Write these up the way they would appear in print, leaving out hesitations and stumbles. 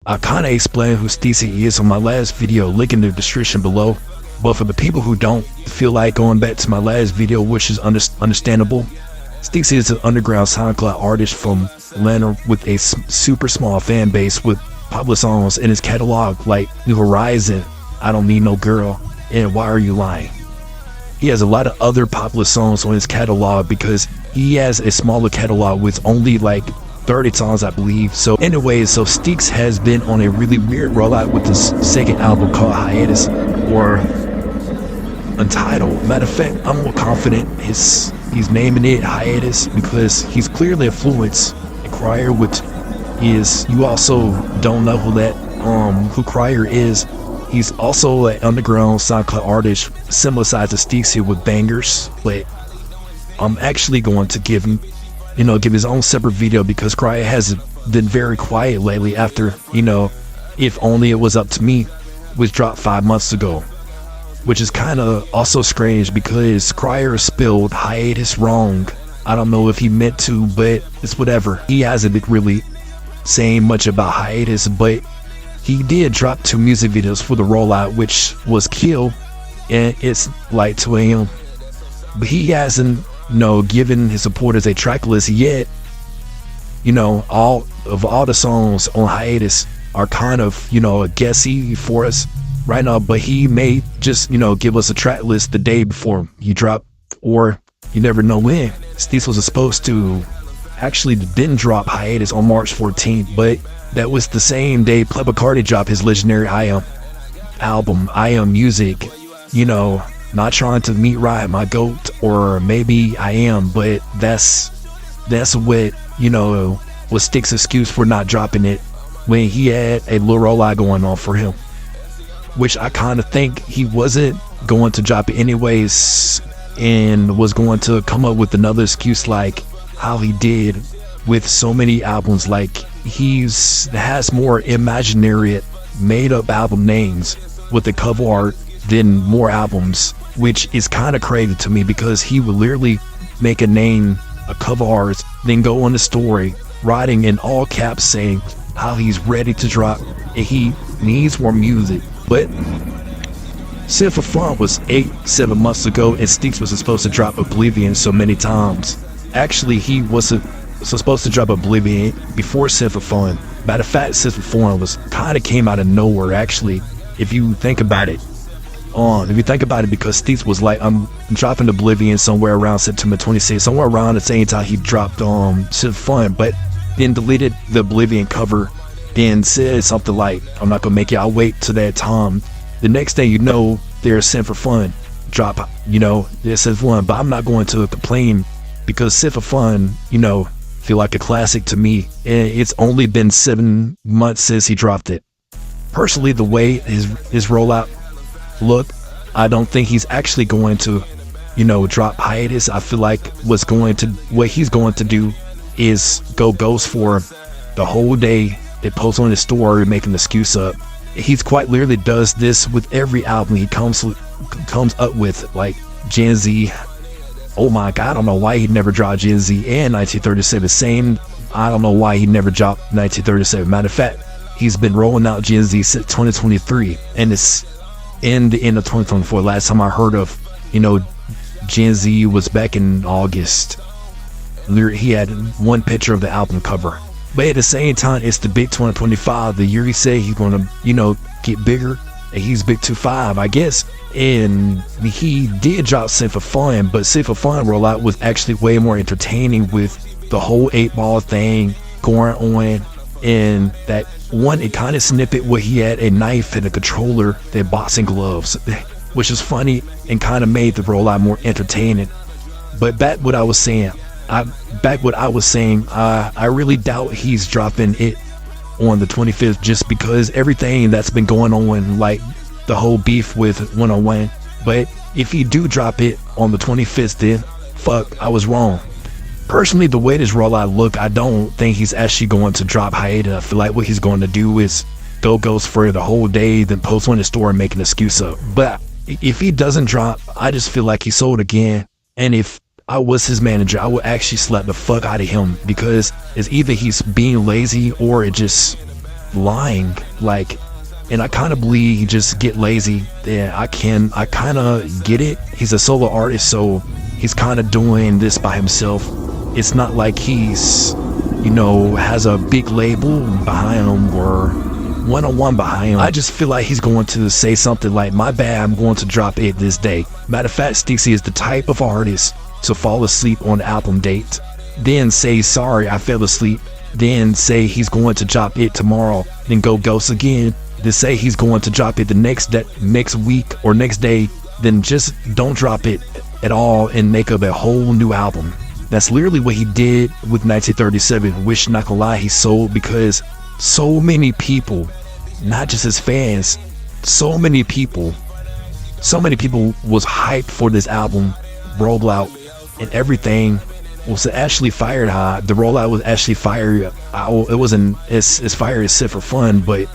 I kinda explained who Styxia is on my last video, link in the description below. But for the people who don't feel like going back to my last video, which is understandable, Styxia is an underground SoundCloud artist from Atlanta with a super small fan base with popular songs in his catalog like New Horizon, I Don't Need No Girl, and Why Are You Lying. He has a lot of other popular songs on his catalog because he has a smaller catalog with only like 30 songs, I believe. So anyways, so Styx has been on a really weird rollout with his second album called Hiatus, or Untitled. Matter of fact, I'm more confident he's naming it Hiatus because he's clearly influenced Crier, which is, you also don't know who Crier is. He's also an underground SoundCloud artist, similar size to Styxia with bangers, but I'm actually going to give him, give his own separate video because Crier has been very quiet lately after, If Only It Was Up To Me, which dropped 5 months ago. Which is kind of also strange because Crier spelled hiatus wrong. I don't know if he meant to, but it's whatever. He hasn't been really saying much about hiatus, but he did drop 2 music videos for the rollout, which was Kill and It's Like 2 AM. But he hasn't, given his supporters a track list yet. All the songs on Hiatus are kind of, a guessy for us right now, but he may just, give us a track list the day before he dropped, or you never know when. Styx was supposed to actually didn't drop Hiatus on March 14th, but that was the same day Playboi Carti dropped his legendary I Am album, I Am Music. Not trying to meet Riot, my goat, or maybe I am, but that's what, was Styx's excuse for not dropping it when he had a little rollout going on for him. Which I kind of think he wasn't going to drop it anyways and was going to come up with another excuse like how he did with so many albums. Like he has more imaginary made up album names with the cover art than more albums, which is kind of crazy to me because he would literally make a cover art, then go on the story writing in all caps saying how he's ready to drop and he needs more music. But Sin for Fun was 7 months ago and Styx was supposed to drop Oblivion so many times. Actually, he wasn't supposed to drop Oblivion before Sin for Fun. Matter of fact, Sin for Fun was kind of came out of nowhere actually, if you think about it. Because Styx was like, I'm dropping Oblivion somewhere around September 26th, somewhere around the same time he dropped Sin for Fun, but then deleted the Oblivion cover, then said something like, I'm not gonna make y'all wait till that time. The next day, there's Sin for Fun drop, there's Sin for Fun, but I'm not going to complain because Sin for Fun, feel like a classic to me, and it's only been 7 months since he dropped it. Personally, the way his rollout look, I don't think he's actually going to, drop Hiatus. I feel like what he's going to do is go ghost for the whole day. They post on his story making an excuse up. He's quite literally does this with every album he comes up with, like Gen Z. Oh my god, I don't know why he never dropped Gen Z and 1937. I don't know why he never dropped 1937. Matter of fact, he's been rolling out Gen Z since 2023, and it's in the end of 2024. Last time I heard of, Gen Z was back in August. He had one picture of the album cover. But at the same time, it's the big 2025, the year he said he's going to, get bigger, and he's big 25, I guess. And he did drop Sin for Fun, but Sin for Fun rollout was actually way more entertaining with the whole 8-ball thing going on, and that one, it kind of snippet where he had a knife and a controller, their boxing gloves, which is funny and kind of made the rollout more entertaining. But back what I was saying, I really doubt he's dropping it on the 25th just because everything that's been going on, like the whole beef with 101. But if he do drop it on the 25th, then fuck, I was wrong. Personally, the way this rollout look, I don't think he's actually going to drop Hiatus. I feel like what he's going to do is go ghost for the whole day, then post on his store and make an excuse up. But if he doesn't drop, I just feel like he sold again. And if I was his manager, I would actually slap the fuck out of him because it's either he's being lazy or it just, lying, like, and I kind of believe he just get lazy. Yeah, I kind of get it. He's a solo artist, so he's kind of doing this by himself. It's not like he's, you know, has a big label behind him or one-on-one behind him. I just feel like he's going to say something like, my bad, I'm going to drop it this day. Matter of fact, Styxia is the type of artist to fall asleep on the album date, then say, sorry, I fell asleep, then say he's going to drop it tomorrow, then go ghost again, then say he's going to drop it the next week or next day, then just don't drop it at all and make up a whole new album. That's literally what he did with 1937, which, not gonna lie, he sold, because so many people, not just his fans, so many people was hyped for this album rollout, and everything was actually fired high. The rollout was actually fired. It wasn't as fire as Sit for Fun, but it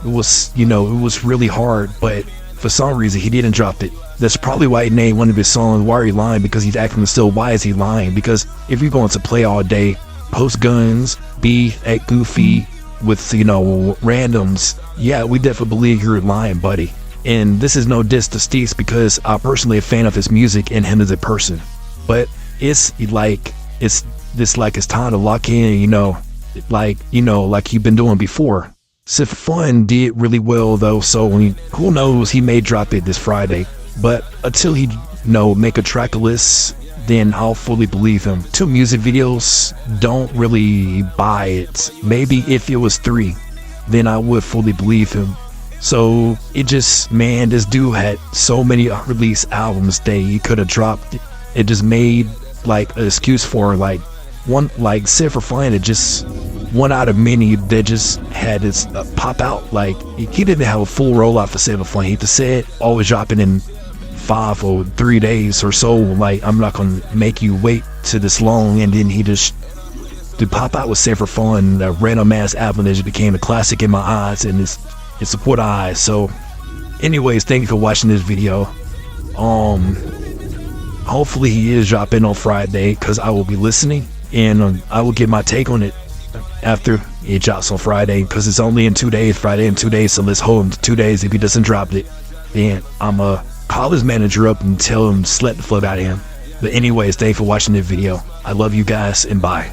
was, you know, it was really hard. But for some reason, he didn't drop it. That's probably why he named one of his songs "Why Are You Lying?" because he's acting still. Why is he lying? Because if you're going to play all day, post guns, be act goofy with, you know, randoms, yeah, we definitely believe you're lying, buddy. And this is no diss to Styx, because I'm personally a fan of his music and him as a person. But it's like it's time to lock in, you know, like you've been doing before. Sit for Fun did really well though, so who knows, he may drop it this Friday. But until he, you know, make a track list, then I'll fully believe him. 2 music videos, don't really buy it. Maybe if it was 3, then I would fully believe him. So it just, man, this dude had so many unreleased albums that he could have dropped. It just made like an excuse for like one, like Sit for Fun, it just one out of many that just had this pop out. Like, he didn't have a full rollout for Sit for Fun. He just said always dropping in 5 or 3 days or so. Like, I'm not gonna make you wait to this long. And then he just to pop out with Sit for Fun, a random ass album that just became a classic in my eyes, and it's support eyes. So anyways, thank you for watching this video. Hopefully he is dropping on Friday, because I will be listening, and I will get my take on it after it drops on Friday, because it's only in 2 days, Friday in 2 days, so let's hold him to 2 days. If he doesn't drop it, then I'm call his manager up and tell him to slap the float out of him. But anyways, thanks for watching this video. I love you guys, and bye.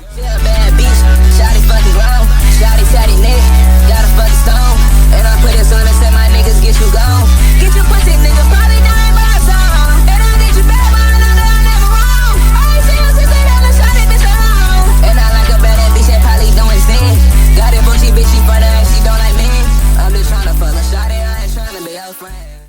Bitch, she front of her, she don't like me. I'm just tryna fuck her, shawty, I ain't tryna be her friend.